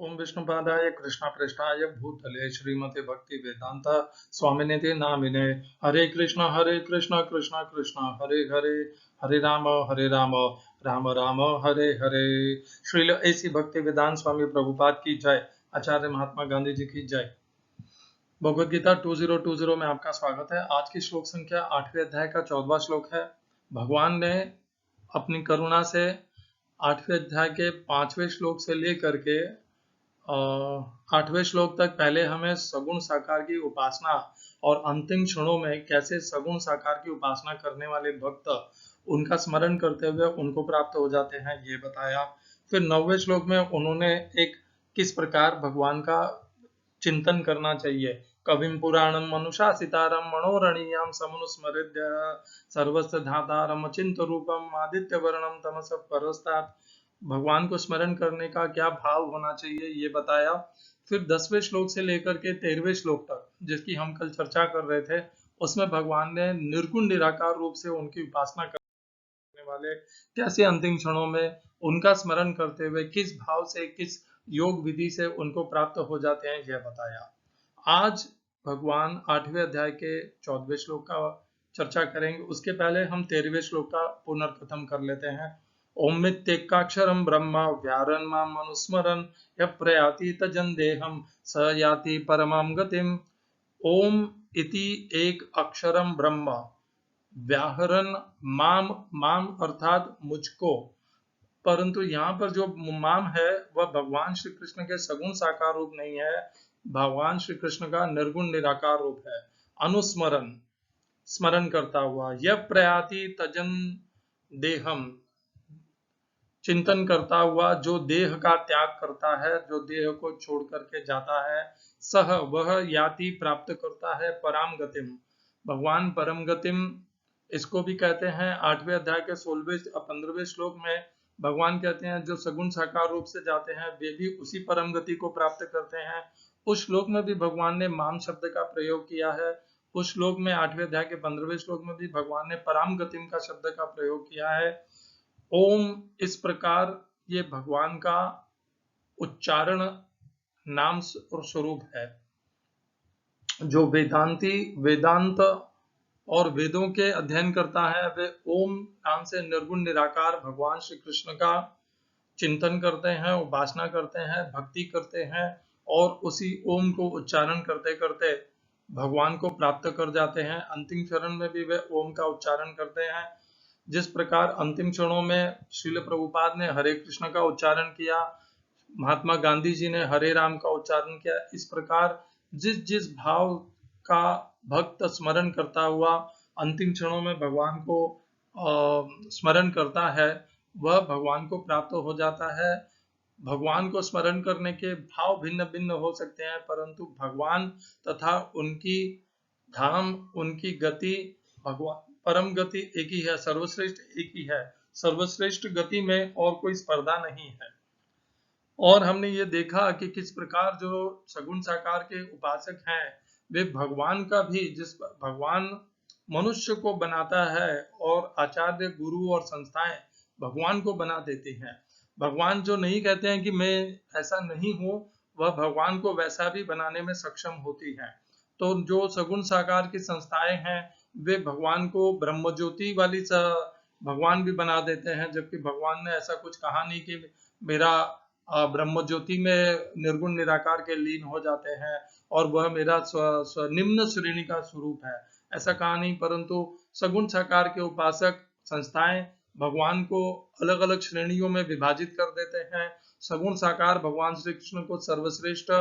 ओम विष्णुपादाय कृष्णप्रेष्ठाय भूतले श्रीमते भक्ति वेदांत स्वामिनिति नामिने हरे कृष्ण कृष्ण कृष्ण हरे हरे हरे राम राम राम हरे हरे। श्रील ऐसी भक्ति वेदांत स्वामी प्रभुपाद की जय। आचार्य महात्मा गांधी जी की जय। भगवद गीता 2020 में आपका स्वागत है। आज की श्लोक संख्या 8वें अध्याय का 14वां श्लोक है। भगवान ने अपनी करुणा से 8वें अध्याय के 5वें श्लोक से लेकर के 8वें श्लोक तक पहले हमें सगुण साकार की उपासना और अंतिम क्षणों में कैसे सगुण साकार की उपासना करने वाले भक्त उनका स्मरण करते हुए उनको प्राप्त हो जाते हैं, ये बताया। फिर 9वें श्लोक में उन्होंने एक किस प्रकार भगवान का चिंतन करना चाहिए। कविम पुराणम मनुषासितारम मनोरणीयम समनुस्मृत्य सर्वस्य धातारम अचिंत रूपम आदित्य वर्णम तमस परस्तात्, भगवान को स्मरण करने का क्या भाव होना चाहिए, ये बताया। फिर 10वें श्लोक से लेकर के 13वें श्लोक तक, जिसकी हम कल चर्चा कर रहे थे, उसमें भगवान ने निर्गुण निराकार रूप से उनकी उपासना करने वाले कैसे अंतिम क्षणों में उनका स्मरण करते हुए किस भाव से, किस योग विधि से उनको प्राप्त हो जाते हैं, यह बताया। आज भगवान 8वें अध्याय के 14वें श्लोक का चर्चा करेंगे। उसके पहले हम 13वें श्लोक का पुनर्कथन कर लेते हैं। ओम मित्येकाक्षरम ब्रह्म व्यारन माम अनुस्मरन् यः प्रयाति तजन देहम स याति परमां गतिम। ओम इति एक अक्षरम ब्रह्म, व्याहरण माम, माम अर्थात मुझको, परंतु यहाँ पर जो माम है वह भगवान श्री कृष्ण के सगुण साकार रूप नहीं है, भगवान श्री कृष्ण का निर्गुण निराकार रूप है। अनुस्मरण, स्मरण करता हुआ। यह प्रयाति तजन देहम, चिंतन करता हुआ, जो देह का त्याग करता है, जो देह को छोड़ करके जाता है। सह, वह याति, प्राप्त करता है। पराम गतिम, भगवान परम गतिम इसको भी कहते हैं। 8वें अध्याय के 15वें श्लोक में भगवान कहते हैं जो सगुण साकार रूप से जाते हैं वे भी उसी परम गति को प्राप्त करते हैं। उस श्लोक में भी भगवान ने माम शब्द का प्रयोग किया है। उस श्लोक में 8वें अध्याय के 15वें श्लोक में भी भगवान ने पराम गतिम का शब्द का प्रयोग किया है। ओम, इस प्रकार ये भगवान का उच्चारण नाम और स्वरूप है। जो वेदांती वेदांत और वेदों के अध्ययन करता है वे ओम नाम से निर्गुण निराकार भगवान श्री कृष्ण का चिंतन करते हैं, उपासना करते हैं, भक्ति करते हैं और उसी ओम को उच्चारण करते करते भगवान को प्राप्त कर जाते हैं। अंतिम चरण में भी वे ओम का उच्चारण करते हैं। जिस प्रकार अंतिम क्षणों में श्रील प्रभुपाद ने हरे कृष्ण का उच्चारण किया, महात्मा गांधी जी ने हरे राम का उच्चारण किया, इस प्रकार जिस जिस भाव का भक्त स्मरण करता हुआ अंतिम क्षणों में भगवान को स्मरण करता है वह भगवान को प्राप्त हो जाता है। भगवान को स्मरण करने के भाव भिन्न भिन्न हो सकते हैं, परंतु भगवान तथा उनकी धाम, उनकी गति, भगवान परम गति एक ही है, सर्वश्रेष्ठ एक ही है। सर्वश्रेष्ठ गति में और कोई स्पर्धा नहीं है। और हमने ये देखा कि किस प्रकार जो सगुण साकार के उपासक हैं वे भगवान का भी, जिस भगवान मनुष्य को बनाता है और आचार्य, गुरु और संस्थाएं भगवान को बना देती हैं। भगवान जो नहीं कहते हैं कि मैं ऐसा नहीं हूं, वह भगवान को वैसा भी बनाने में सक्षम होती हैं। तो जो सगुण साकार की संस्थाएं हैं वे भगवान को ब्रह्म ज्योति वाली भगवान भी बना देते हैं, जबकि भगवान ने ऐसा कुछ कहा नहीं कि मेरा ब्रह्म ज्योति में निर्गुण निराकार के लीन हो जाते हैं और वह मेरा निम्न श्रेणी का स्वरूप है, ऐसा कहा नहीं। परंतु सगुण साकार के उपासक संस्थाएं भगवान को अलग अलग श्रेणियों में विभाजित कर देते हैं। सगुण साकार भगवान श्री कृष्ण को सर्वश्रेष्ठ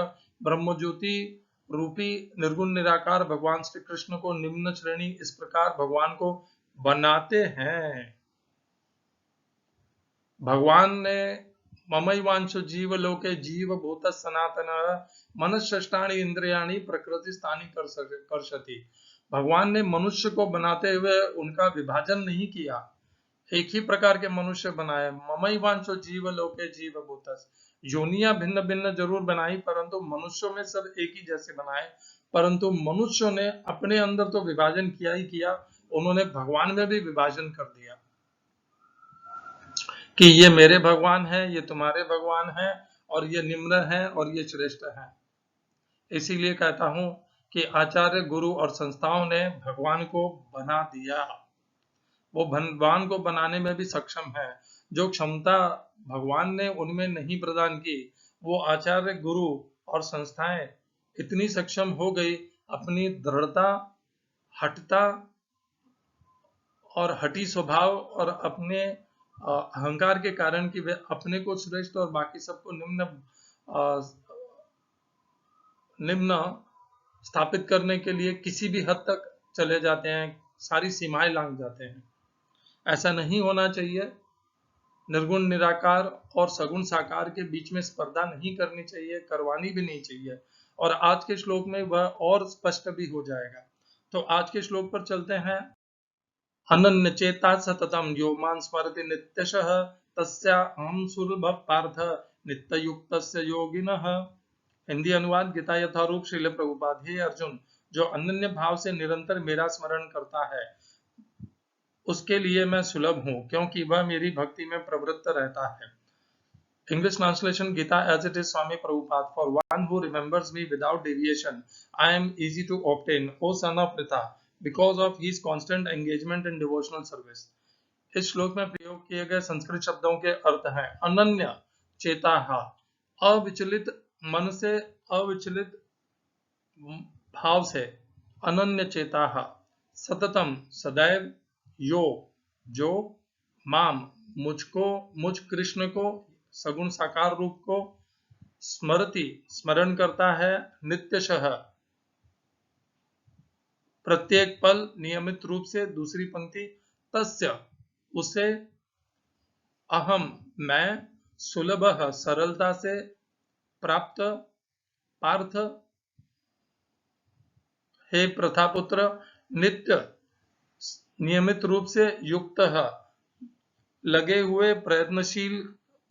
ब्रह्म ज्योति रूपी निर्गुण निराकार भगवान श्री कृष्ण को निम्न श्रेणी, इस प्रकार भगवान को बनाते हैं। भगवान ने ममैवांशो जीव लोके जीव भूत सनातन मनःषष्ठानि इंद्रियाणि प्रकृति स्थानी कर्षति। भगवान ने मनुष्य को बनाते हुए उनका विभाजन नहीं किया, एक ही प्रकार के मनुष्य बनाए। ममैवांशो जीव लोके जीव भूतस, योनियां भिन्न भिन्न जरूर बनाई, परंतु मनुष्यों में सब एक ही जैसे बनाए। परंतु मनुष्यों ने अपने अंदर तो विभाजन किया ही किया, उन्होंने भगवान में भी विभाजन कर दिया कि ये मेरे भगवान हैं, ये तुम्हारे भगवान हैं, और ये निम्न है और ये श्रेष्ठ है। इसीलिए कहता हूं कि आचार्य, गुरु और संस्थाओं ने भगवान को बना दिया। वो भगवान को बनाने में भी सक्षम है। जो क्षमता भगवान ने उनमें नहीं प्रदान की, वो आचार्य, गुरु और संस्थाएं इतनी सक्षम हो गई अपनी दृढ़ता, हठता और हठी स्वभाव और अपने अहंकार के कारण कि वे अपने को श्रेष्ठ और बाकी सबको निम्न स्थापित करने के लिए किसी भी हद तक चले जाते हैं, सारी सीमाएं लांघ जाते हैं। ऐसा नहीं होना चाहिए। निर्गुण निराकार और सगुण साकार के बीच में स्पर्धा नहीं करनी चाहिए, करवानी भी नहीं चाहिए। और आज के श्लोक में वह और स्पष्ट भी हो जाएगा। तो आज के श्लोक पर चलते हैं। अनन्य चेता सततम यो मां स्मरति नित्यशः तस्याहं सुलभ पार्थ नित्ययुक्तस्य योगिनः। हिंदी अनुवाद गीता यथारूप श्रील प्रभुपाद। हे अर्जुन, जो अनन्य भाव से निरंतर मेरा स्मरण करता है उसके लिए मैं सुलभ हूं, क्योंकि वह मेरी भक्ति में प्रवृत्त रहता है। English translation Gita as it is Swami Prabhupada. For one who remembers me without deviation, I am easy to obtain, O son of Pritha, because of his constant engagement in devotional service. इस श्लोक में प्रयोग किए गए संस्कृत शब्दों के अर्थ हैं अनन्य चेताहा, अविचलित मन से, अविचलित भाव से, अनन्य चेताहा, सततम सदैव, यो जो, माम मुझको, मुझ कृष्ण को, सगुण साकार रूप को, स्मरति स्मरण करता है, नित्यशः प्रत्येक पल नियमित रूप से। दूसरी पंक्ति तस्य उसे, अहम मैं, सुलभः सरलता से, प्राप्त पार्थ हे प्रथापुत्र, नित्य नियमित रूप से, युक्त लगे हुए, प्रयत्नशील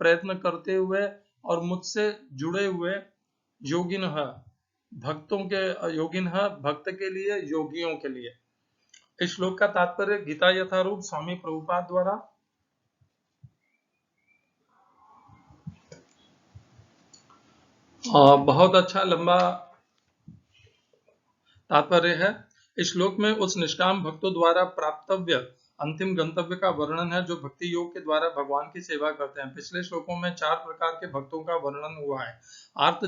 प्रयत्न करते हुए और मुझसे जुड़े हुए, योगिन भक्तों के, योगिन भक्त के लिए, योगियों के लिए। इस श्लोक का तात्पर्य गीता यथारूप स्वामी प्रभुपाद द्वारा बहुत अच्छा लंबा तात्पर्य है। इस श्लोक में उस निष्काम भक्तों द्वारा प्राप्तव्य अंतिम गंतव्य का वर्णन है जो भक्ति योग के द्वारा भगवान की सेवा करते हैं। पिछले श्लोकों में 4 प्रकार के भक्तों का वर्णन हुआ है। आर्त,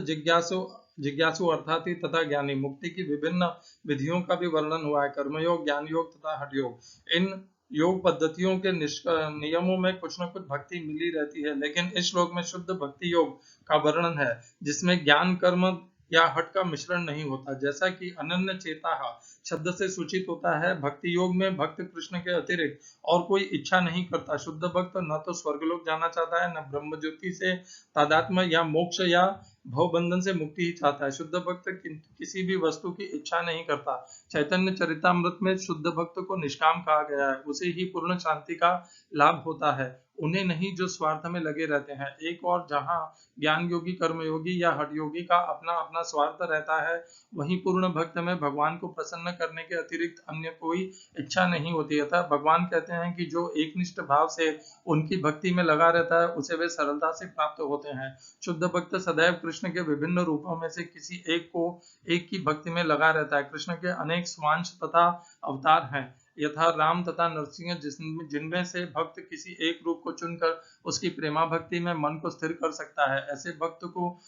जिज्ञासु अर्थार्थी तथा ज्ञानी। मुक्ति की विभिन्न विधियों का भी वर्णन हुआ है, कर्मयोग, ज्ञान योग तथा हठ योग। इन योग पद्धतियों के नियमों में कुछ न कुछ भक्ति मिली रहती है, लेकिन इस श्लोक में शुद्ध भक्ति योग का वर्णन है जिसमें ज्ञान, कर्म या हठ का मिश्रण नहीं होता। जैसा कि अनन्य चेता शब्द से सूचित होता है, भक्ति योग में भक्त कृष्ण के अतिरिक्त और कोई इच्छा नहीं करता। शुद्ध भक्त न तो स्वर्गलोक जाना चाहता है, न ब्रह्म ज्योति से तादात्म्य या मोक्ष या भवबंधन से मुक्ति ही चाहता है। शुद्ध भक्त किसी भी वस्तु की इच्छा नहीं करता। चैतन्य चरितामृत में शुद्ध भक्त को निष्काम कहा गया है, उसे ही पूर्ण शांति का लाभ होता है, उन्हें नहीं जो स्वार्थ में लगे रहते हैं। एक और जहां ज्ञान योगी, कर्मयोगी या हठ योगी का अपना अपना स्वार्थ रहता है, वहीं पूर्ण भक्त में भगवान को प्रसन्न करने के अतिरिक्त अन्य कोई इच्छा नहीं होती। अतः भगवान कहते हैं कि जो एकनिष्ठ भाव से उनकी भक्ति में लगा रहता है उसे वे सरलता से प्राप्त होते हैं। शुद्ध भक्त सदैव कृष्ण के विभिन्न रूपों में से किसी एक की भक्ति में लगा रहता है। कृष्ण के अनेक स्वांश तथा अवतार हैं, यथा राम तथा नरसिंह, जिनमें से भक्त किसी एक रूप को चुनकर उसकी प्रेमा भक्ति में मन को स्थिर कर सकता है। ऐसे भक्त को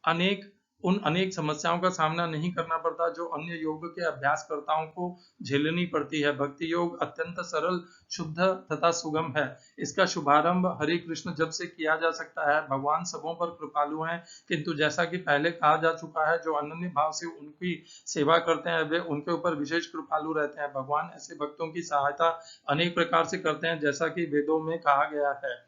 अनेक समस्याओं का सामना नहीं करना पड़ता जो अन्य योग के अभ्यासकर्ताओं को झेलनी पड़ती है। भक्ति योग अत्यंत सरल, शुद्ध तथा सुगम है। इसका शुभारंभ हरे कृष्ण जब से किया जा सकता है। भगवान सबों पर कृपालु हैं, किंतु जैसा कि पहले कहा जा चुका है, जो अनन्य भाव से उनकी सेवा करते हैं वे उनके ऊपर विशेष कृपालु रहते हैं। भगवान ऐसे भक्तों की सहायता अनेक प्रकार से करते हैं, जैसा कि वेदों में कहा गया है।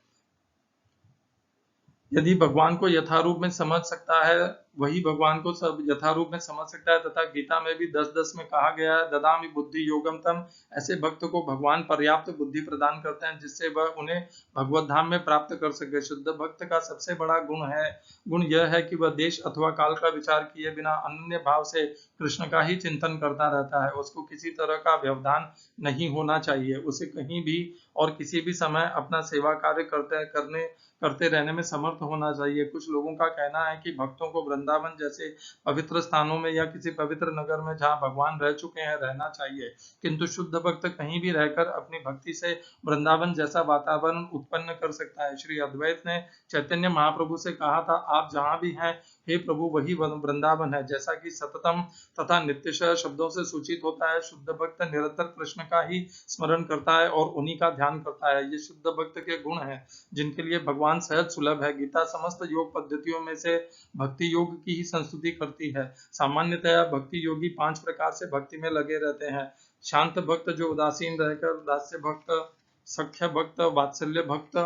यदि भगवान को यथारूप में समझ सकता है, वही भगवान को सब यथारूप में समझ सकता है। तथा गीता में भी 10:10 में कहा गया है, ददामि बुद्धि योगम तम। ऐसे भक्त को भगवान पर्याप्त बुद्धि प्रदान करते हैं जिससे वह उन्हें भगवत धाम में प्राप्त कर सके। शुद्ध भक्त का सबसे बड़ा गुण यह है कि वह देश अथवा काल का विचार किए बिना अनन्य भाव से कृष्ण का ही चिंतन करता रहता है। उसको किसी तरह का व्यवधान नहीं होना चाहिए। उसे कहीं भी और किसी भी समय अपना सेवा कार्य करने करते रहने में समर्थ होना चाहिए। कुछ लोगों का कहना है कि भक्तों को वृंदावन जैसे पवित्र स्थानों में या किसी पवित्र नगर में जहाँ भगवान रह चुके हैं रहना चाहिए, किंतु शुद्ध भक्त कहीं भी रहकर अपनी भक्ति से वृंदावन जैसा वातावरण उत्पन्न कर सकता है। श्री अद्वैत ने चैतन्य महाप्रभु से कहा था, आप जहाँ भी हैं हे प्रभु वही वृंदावन है। जैसा कि सततम तथा नित्यशः शब्दों से सूचित होता है, शुद्ध भक्त निरंतर कृष्ण का ही स्मरण करता है और उन्हीं का ध्यान करता है। ये शुद्ध भक्त के गुण हैं जिनके लिए भगवान सहज सुलभ है। गीता समस्त योग पद्धतियों में से भक्ति योग की ही संस्तुति करती है। सामान्यतया भक्ति योगी 5 प्रकार से भक्ति में लगे रहते हैं। शांत भक्त जो उदासीन रहकर, दास्य भक्त, सख्य भक्त, वात्सल्य भक्त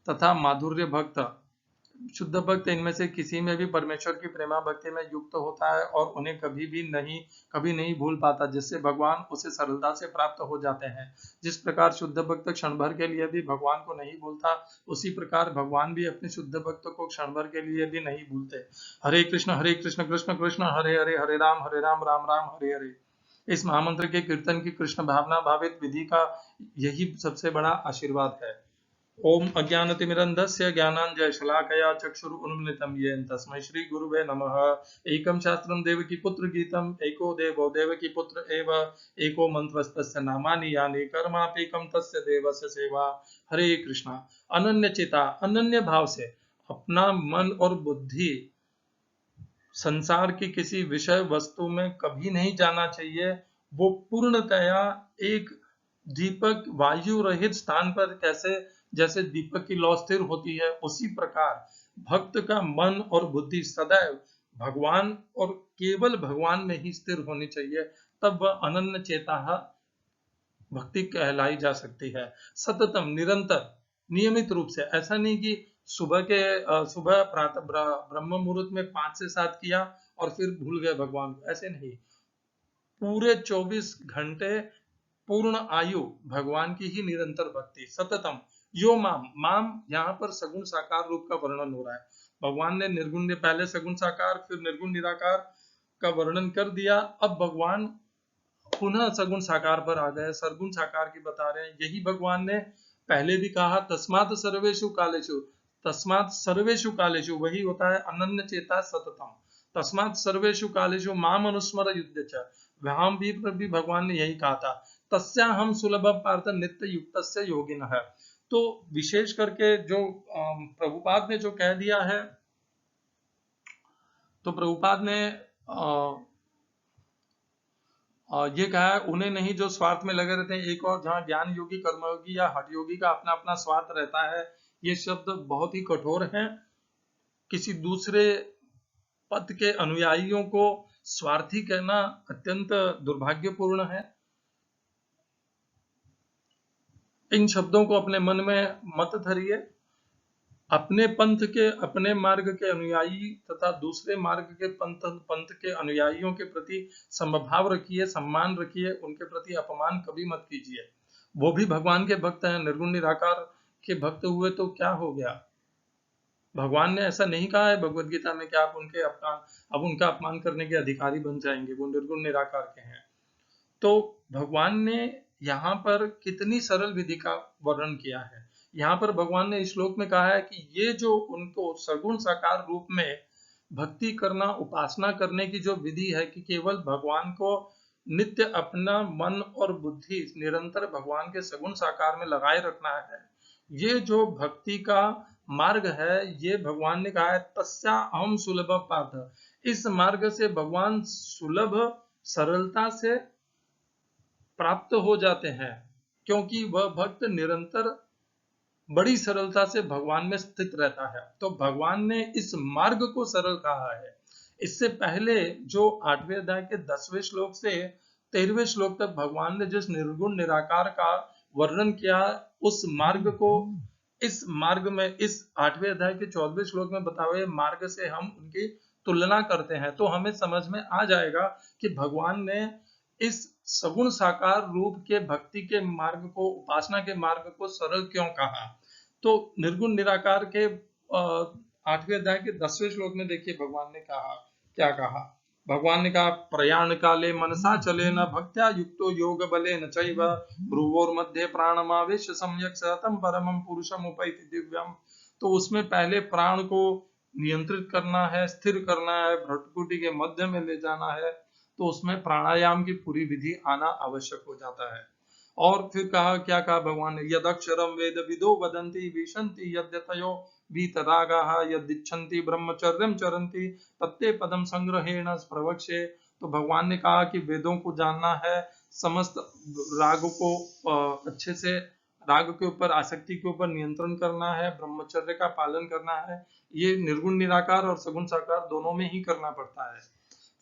तथा माधुर्य भक्त। शुद्ध भक्त इनमें से किसी में भी परमेश्वर की प्रेमा भक्ति में युक्त होता है और उन्हें कभी नहीं भूल पाता, जिससे भगवान उसे सरलता से प्राप्त हो जाते हैं। जिस प्रकार शुद्ध भक्त क्षण भर के लिए भी भगवान को नहीं भूलता, उसी प्रकार भगवान भी अपने शुद्ध भक्त को क्षण भर के लिए भी नहीं भूलते। हरे कृष्ण कृष्ण कृष्ण हरे हरे, हरे राम राम राम हरे हरे। इस महामंत्र के कीर्तन की कृष्ण भावना भावित विधि का यही सबसे बड़ा आशीर्वाद है। ओम अज्ञानतिमिरन्धस्य ज्ञानाञ्जनशलाकया चक्षुरुन्मीलितं येन तस्मै श्री गुरुवे नमः। एकं शास्त्रं देवकी पुत्र गीतम्, एको देवो देवकी पुत्र एव, एको मंत्रस्तस्य नामानि यानि, कर्माप्येकं तस्य देवस्य सेवा। हरे कृष्णा। अनन्य चिता, अनन्य भाव से अपना मन और बुद्धि संसार की किसी विषय वस्तु में कभी नहीं जाना चाहिए। वो पूर्णतया एक दीपक वायु रहित स्थान पर कैसे जैसे दीपक की लौ स्थिर होती है, उसी प्रकार भक्त का मन और बुद्धि सदैव भगवान और केवल भगवान में ही स्थिर होनी चाहिए। तब वह अनन्य चेता भक्ति कहलाई जा सकती है। सततम, निरंतर, नियमित रूप से। ऐसा नहीं कि सुबह प्रातः ब्रह्म मुहूर्त में 5 से 7 किया और फिर भूल गए भगवान को, ऐसे नहीं। पूरे 24 घंटे पूर्ण आयु भगवान की ही निरंतर भक्ति। सततम यो माम यहाँ पर सगुण साकार रूप का वर्णन हो रहा है। भगवान ने निर्गुण, पहले सगुण साकार फिर निर्गुण निराकार का वर्णन कर दिया। अब भगवान पुनः सगुण साकार पर आ गए, सरगुण साकार की बता रहे हैं। यही भगवान ने पहले भी कहा, तस्मात् सर्वेषु कालेषु। तस्मात् सर्वेषु कालेषु वही होता है अनन्य चेता सततम। तस्मात् सर्वेषु कालेषु माम अनुस्मर युद्धच। वहां भी भगवान ने यही कहा था, तस्या हम सुलभ पार्थ नित्य युक्तस्य योगिनः। तो विशेष करके जो प्रभुपाद ने जो कह दिया है, तो प्रभुपाद ने ये कहा है, उन्हें नहीं जो स्वार्थ में लगे रहते हैं। एक और जहाँ ज्ञान योगी, कर्मयोगी या हठ योगी का अपना अपना स्वार्थ रहता है, ये शब्द बहुत ही कठोर हैं। किसी दूसरे पद के अनुयायियों को स्वार्थी कहना अत्यंत दुर्भाग्यपूर्ण है। इन शब्दों को अपने मन में मत धरिए। अपने पंथ के, अपने मार्ग के अनुयायी तथा दूसरे मार्ग के पंथ के अनुयायियों के प्रति समभाव रखिए, सम्मान रखिए, उनके प्रति अपमान कभी मत कीजिए। वो भी भगवान के भक्त हैं, निर्गुण निराकार के भक्त हुए तो क्या हो गया। भगवान ने ऐसा नहीं कहा है भगवद गीता में कि आप उनका अपमान करने के अधिकारी बन जाएंगे, वो निर्गुण निराकार के हैं। तो भगवान ने यहाँ पर कितनी सरल विधि का वर्णन किया है। यहाँ पर भगवान ने इस श्लोक में कहा है कि ये जो उनको सगुण साकार रूप में भक्ति करना, उपासना करने की जो विधि है कि केवल भगवान को नित्य अपना मन और बुद्धि निरंतर भगवान के सगुण साकार में लगाए रखना है, ये जो भक्ति का मार्ग है, ये भगवान ने कहा है तस्या अहम सुलभ पार्थ। इस मार्ग से भगवान सुलभ, सरलता से प्राप्त हो जाते हैं, क्योंकि वह भक्त निरंतर बड़ी सरलता से भगवान में स्थित रहता है। तो भगवान ने इस मार्ग को सरल कहा है। इससे पहले जो 8वें अध्याय के 10वें श्लोक से 13वें श्लोक तक भगवान ने जिस निर्गुण निराकार का वर्णन किया, उस मार्ग को इस मार्ग में, इस 8वें अध्याय के 14वें श्लोक में बताए हुए मार्ग से हम उनकी तुलना करते हैं, तो हमें समझ में आ जाएगा कि भगवान ने इस सगुण साकार रूप के भक्ति के मार्ग को, उपासना के मार्ग को सरल क्यों कहा। तो निर्गुण निराकार के 8वें अध्याय के 10वें श्लोक में देखिए भगवान ने कहा, क्या कहा। भगवान ने कहा, प्रयाण काले मनसा चले न भक्त्या युक्तो योग बले न चैव भ्रुवोर मध्य प्राणमावेश सम्यक सतम परमं पुरुषम उपैति दिव्यम। तो उसमें पहले प्राण को नियंत्रित करना है, स्थिर करना है, भ्रुकुटी के मध्य में ले जाना है, तो उसमें प्राणायाम की पूरी विधि आना आवश्यक हो जाता है। और फिर कहा, क्या कहा भगवान ने, यदक्षरम वेद विदो वदन्ति विशन्ति यद्यतयो वीतरागाः यदिच्छन्ति ब्रह्मचर्यम चरन्ति तत्ते पदम संग्रहेण प्रवक्ष्ये। तो भगवान ने कहा कि वेदों को जानना है, समस्त राग को अच्छे से, राग के ऊपर, आसक्ति के ऊपर नियंत्रण करना है, ब्रह्मचर्य का पालन करना है। ये निर्गुण निराकार और सगुण साकार दोनों में ही करना पड़ता है।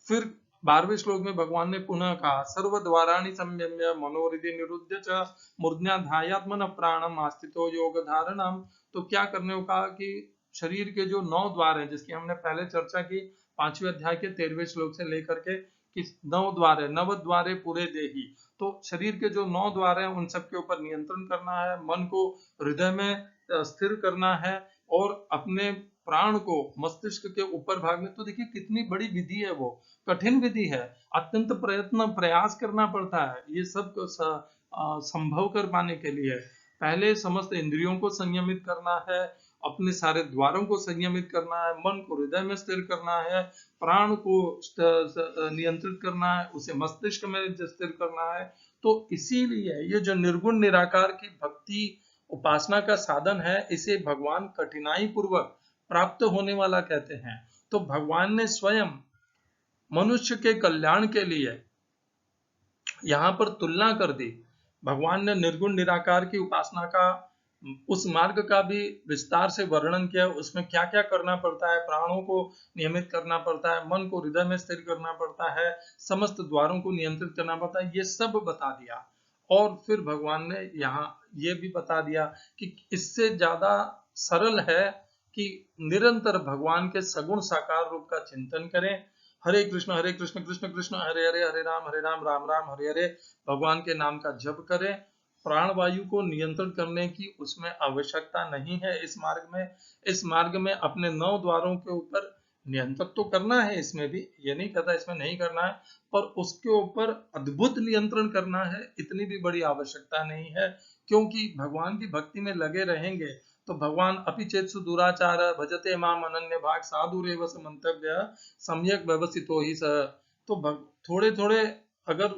फिर 12वें श्लोक में भगवान ने पुनः कहा, सर्वद्वाराणि संयम्य मनोहृदि निरुद्य च मूर्ध्याधायात्मन प्राणम आस्थितो योग धारणम। तो क्या करने को कहा कि शरीर के जो 9 द्वार हैं, जिसकी हमने पहले चर्चा की 5वें अध्याय के 13वें श्लोक से लेकर के, कि 9 द्वार है, नव द्वारे पूरे देही। तो शरीर के जो 9 द्वार हैं उन सब के ऊपर नियंत्रण करना है, मन को हृदय में स्थिर करना है, और अपने प्राण को मस्तिष्क के ऊपर भाग में, तो देखिए कितनी बड़ी विधि है, वो कठिन विधि है, अत्यंत प्रयास करना पड़ता है ये सब संभव कर पाने के लिए। पहले समस्त इंद्रियों को संयमित करना है, अपने सारे द्वारों को संयमित करना है, मन को हृदय में स्थिर करना है, प्राण को नियंत्रित करना है, उसे मस्तिष्क में स्थिर करना है। तो इसीलिए ये जो निर्गुण निराकार की भक्ति उपासना का साधन है, इसे भगवान कठिनाई पूर्वक प्राप्त होने वाला कहते हैं। तो भगवान ने स्वयं मनुष्य के कल्याण के लिए यहाँ पर तुलना कर दी। भगवान ने निर्गुण निराकार की उपासना का, उस मार्ग का भी विस्तार से वर्णन किया, उसमें क्या क्या करना पड़ता है, प्राणों को नियमित करना पड़ता है, मन को हृदय में स्थिर करना पड़ता है, समस्त द्वारों को नियंत्रित करना पड़ता है, ये सब बता दिया। और फिर भगवान ने यहाँ ये भी बता दिया कि इससे ज्यादा सरल है कि निरंतर भगवान के सगुण साकार रूप का चिंतन करें, हरे कृष्ण कृष्ण कृष्ण हरे हरे, हरे राम राम राम हरे हरे, भगवान के नाम का जप करें। प्राणवायु को नियंत्रण करने की उसमें आवश्यकता नहीं है। इस मार्ग में अपने 9 द्वारों के ऊपर नियंत्रण तो करना है, इसमें भी ये नहीं कहता इसमें नहीं करना है, पर उसके ऊपर अद्भुत नियंत्रण करना है, इतनी भी बड़ी आवश्यकता नहीं है। क्योंकि भगवान की भक्ति में लगे रहेंगे तो भगवान अपि चेत्सु दुराचार भजते माम अनन्य भाग साधुरेव स मंतव्य सम्यक व्यवस्थितो ही स। तो थोड़े थोड़े अगर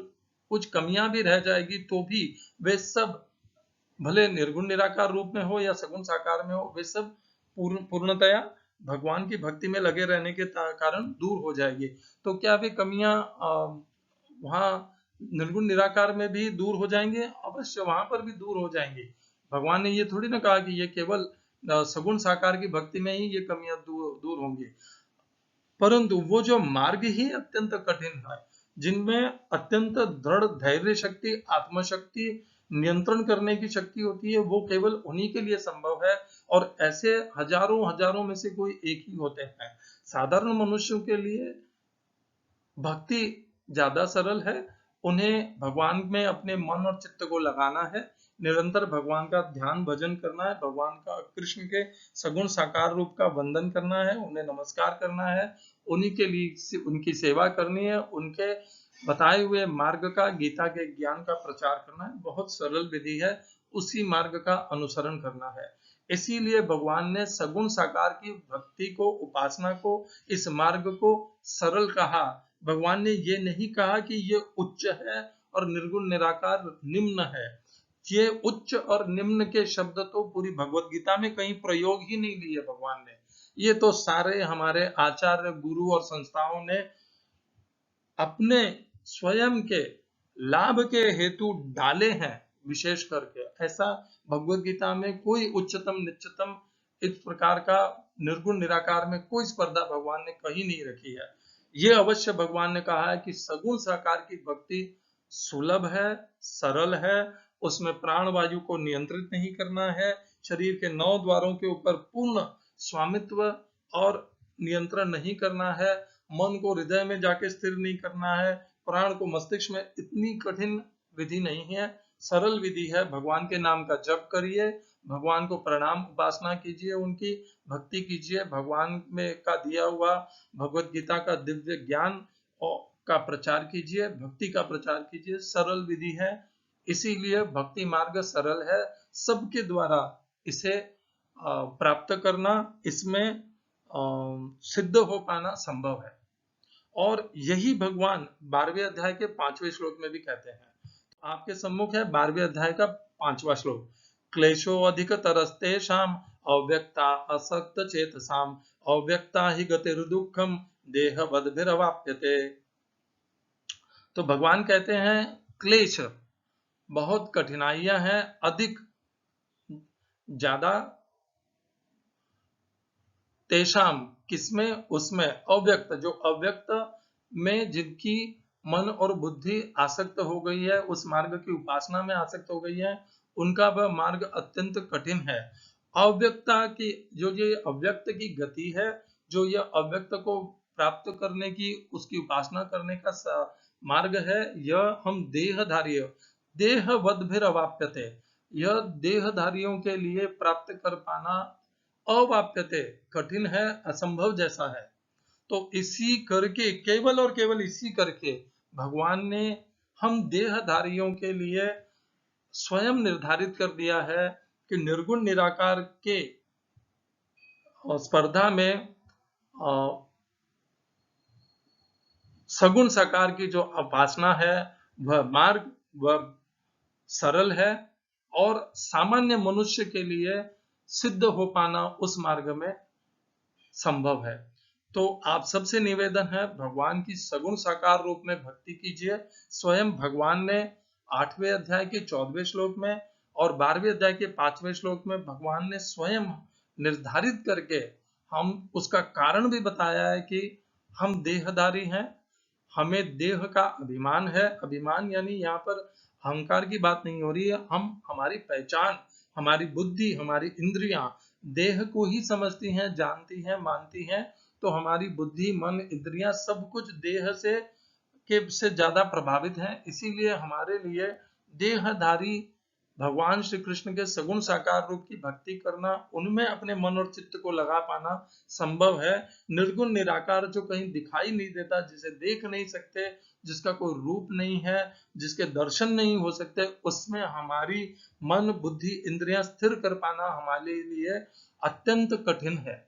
कुछ कमियां भी रह जाएगी तो भी वे सब, भले निर्गुण निराकार रूप में हो या सगुण साकार में हो, वे सब पूर्णतया भगवान की भक्ति में लगे रहने के कारण दूर हो जाएगी। तो क्या वे कमियां वहां निर्गुण निराकार में भी दूर हो जाएंगे? अवश्य वहां पर भी दूर हो जाएंगे। भगवान ने ये थोड़ी ना कहा कि ये केवल सगुण साकार की भक्ति में ही ये कमियां दूर होंगी, परंतु वो जो मार्ग ही अत्यंत कठिन है, जिनमें अत्यंत दृढ़ धैर्य शक्ति, आत्मशक्ति, नियंत्रण करने की शक्ति होती है, वो केवल उन्हीं के लिए संभव है। और ऐसे हजारों हजारों में से कोई एक ही होते हैं। साधारण मनुष्यों के लिए भक्ति ज्यादा सरल है, उन्हें भगवान में अपने मन और चित्त को लगाना है, निरंतर भगवान का ध्यान भजन करना है, भगवान का, कृष्ण के सगुण साकार रूप का वंदन करना है, उन्हें नमस्कार करना है, उन्हीं के लिए उनकी सेवा करनी है, उनके बताए हुए मार्ग का, गीता के ज्ञान का प्रचार करना है। बहुत सरल विधि है, उसी मार्ग का अनुसरण करना है। इसीलिए भगवान ने सगुण साकार की भक्ति को, उपासना को, इस मार्ग को सरल कहा। भगवान ने ये नहीं कहा कि ये उच्च है और निर्गुण निराकार निम्न है। ये उच्च और निम्न के शब्द तो पूरी भगवत गीता में कहीं प्रयोग ही नहीं लिए भगवान ने। ये तो सारे हमारे आचार्य, गुरु और संस्थाओं ने अपने स्वयं के लाभ के हेतु डाले हैं विशेष करके। ऐसा भगवत गीता में कोई उच्चतम निच्चतम इस प्रकार का निर्गुण निराकार में कोई स्पर्धा भगवान ने कहीं नहीं रखी है। ये अवश्य भगवान ने कहा है कि सगुण साकार की भक्ति सुलभ है, सरल है, उसमें प्राण वायु को नियंत्रित नहीं करना है, शरीर के 9 द्वारों के ऊपर पूर्ण स्वामित्व और नियंत्रण नहीं करना है, मन को हृदय में जाके स्थिर नहीं करना है, प्राण को मस्तिष्क में, इतनी कठिन विधि नहीं है, सरल विधि है। भगवान के नाम का जप करिए, भगवान को प्रणाम उपासना कीजिए, उनकी भक्ति कीजिए, भगवान में का दिया हुआ भगवत गीता का दिव्य ज्ञान का प्रचार कीजिए, भक्ति का प्रचार कीजिए। सरल विधि है, इसीलिए भक्ति मार्ग सरल है, सबके द्वारा इसे प्राप्त करना, इसमें सिद्ध हो पाना संभव है। और यही भगवान 12वें अध्याय के 5वें श्लोक में भी कहते हैं। आपके सम्मुख है 12वें अध्याय का 5वां श्लोक। क्लेशो अधिक तरस्तेषाम अव्यक्ता असक्त चेतसाम अव्यक्ता ही गतिर्दुःखम देहवद्भिरवाप्यते। तो भगवान कहते हैं क्लेश, बहुत कठिनाइयां हैं, अधिक ज्यादा, तेषाम किसमें, उसमें, अव्यक्त जो अव्यक्त में जिनकी मन और बुद्धि आसक्त हो गई है, उस मार्ग की उपासना में आसक्त हो गई है, उनका वह मार्ग अत्यंत कठिन है। अव्यक्ता की जो ये अव्यक्त की गति है, जो यह अव्यक्त को प्राप्त करने की, उसकी उपासना करने का मार्ग है, यह हम देहधारी देहवद्भिर अवाप्यते, यह देहधारियों के लिए प्राप्त कर पाना अवाप्यते, कठिन है, असंभव जैसा है। तो इसी करके, केवल और केवल इसी करके भगवान ने हम देहधारियों के लिए स्वयं निर्धारित कर दिया है कि निर्गुण निराकार के स्पर्धा में सगुण साकार की जो उपासना है, वह मार्ग वह सरल है, और सामान्य मनुष्य के लिए सिद्ध हो पाना उस मार्ग में संभव है। तो आप सबसे निवेदन है, भगवान की सगुण साकार रूप में भक्ति कीजिए। स्वयं भगवान ने 8वें अध्याय के 14वें श्लोक में और 12वें अध्याय के 5वें श्लोक में भगवान ने स्वयं निर्धारित करके हम उसका कारण भी बताया है कि हम देहधारी हैं, हमें देह का अभिमान है। अभिमान यानी यहाँ पर अहंकार की बात नहीं हो रही है, हम हमारी पहचान, हमारी बुद्धि, हमारी इंद्रियां देह को ही समझती हैं, जानती हैं, मानती हैं। तो हमारी बुद्धि, मन, इंद्रियां सब कुछ देह से ज्यादा प्रभावित हैं। इसीलिए हमारे लिए देहधारी भगवान श्री कृष्ण के सगुण साकार रूप की भक्ति करना, उनमें अपने मन और चित्त को लगा पाना संभव है। निर्गुण निराकार जो कहीं दिखाई नहीं देता, जिसे देख नहीं सकते, जिसका कोई रूप नहीं है, जिसके दर्शन नहीं हो सकते, उसमें हमारी मन, बुद्धि, इंद्रियां स्थिर कर पाना हमारे लिए अत्यंत कठिन है।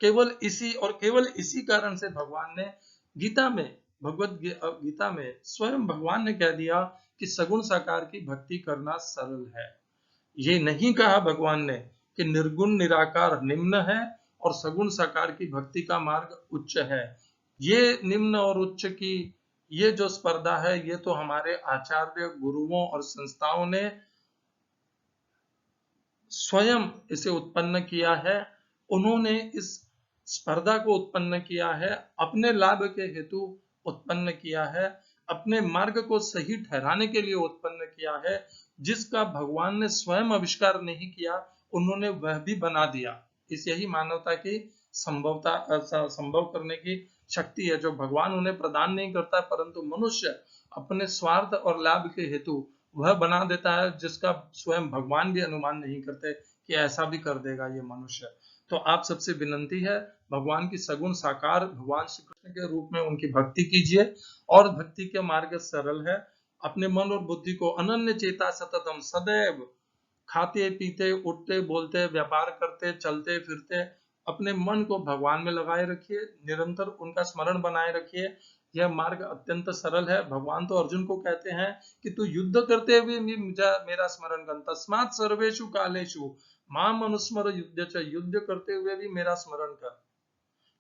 केवल इसी कारण से भगवान ने गीता में, भगवत गीता में स्वयं भगवान ने कह दिया कि सगुण साकार की भक्ति करना सरल है। ये नहीं कहा भगवान ने कि निर्गुण निराकार निम्न है और सगुण साकार की भक्ति का मार्ग उच्च है। ये निम्न और उच्च की ये जो स्पर्धा है, ये तो हमारे आचार्य, गुरुओं और संस्थाओं ने स्वयं इसे उत्पन्न किया है। उन्होंने इस स्पर्धा को उत्पन्न किया है, अपने लाभ के हेतु उत्पन्न किया है, अपने मार्ग को सही ठहराने के लिए उत्पन्न किया है। जिसका भगवान ने स्वयं आविष्कार नहीं किया, उन्होंने वह भी बना दिया। इस यही मानवता की संभव करने की शक्ति है, जो भगवान उन्हें प्रदान नहीं करता, परंतु मनुष्य अपने स्वार्थ और लाभ के हेतु वह बना देता है, जिसका स्वयं भगवान भी अनुमान नहीं करते कि ऐसा भी कर देगा ये मनुष्य। तो आप सबसे विनंती है, भगवान की सगुण साकार भगवान श्री कृष्ण के रूप में उनकी भक्ति कीजिए। और भक्ति के मार्ग सरल है। अपने मन और बुद्धि को अनन्य चेता सततम सदैव खाते पीते, उठते बोलते, व्यापार करते, चलते फिरते अपने मन को भगवान में लगाए रखिए, निरंतर उनका स्मरण बनाए रखिए। यह मार्ग अत्यंत सरल है। भगवान तो अर्जुन को कहते हैं कि तू युद्ध करते हुए भी मेरा स्मरण कर, तस्मात् सर्वेषु कालेषु माम अनुस्मर युद्ध च, युद्ध करते हुए भी मेरा स्मरण कर।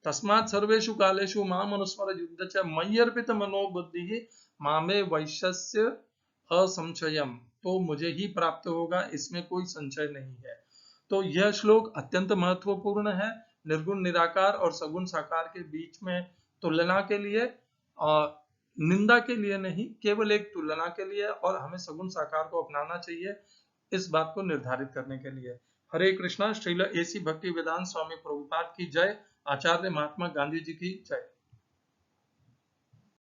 तस्मात् सर्वेषु कालेषु माम अनुस्मर युद्ध च मय्यर्पित मनोबुद्धि मामे वैश्यस्य असंशयम, तो मुझे ही प्राप्त होगा, इसमें कोई संशय नहीं है। तो यह श्लोक अत्यंत महत्वपूर्ण है, निर्गुण निराकार और सगुण साकार के बीच में तुलना के लिए, निंदा के लिए नहीं, केवल एक तुलना के लिए, और हमें सगुण साकार को अपनाना चाहिए इस बात को निर्धारित करने के लिए। हरे कृष्णा। श्रील एसी भक्ति वेदांत स्वामी प्रभुपाद की जय। आचार्य महात्मा गांधी जी की जय।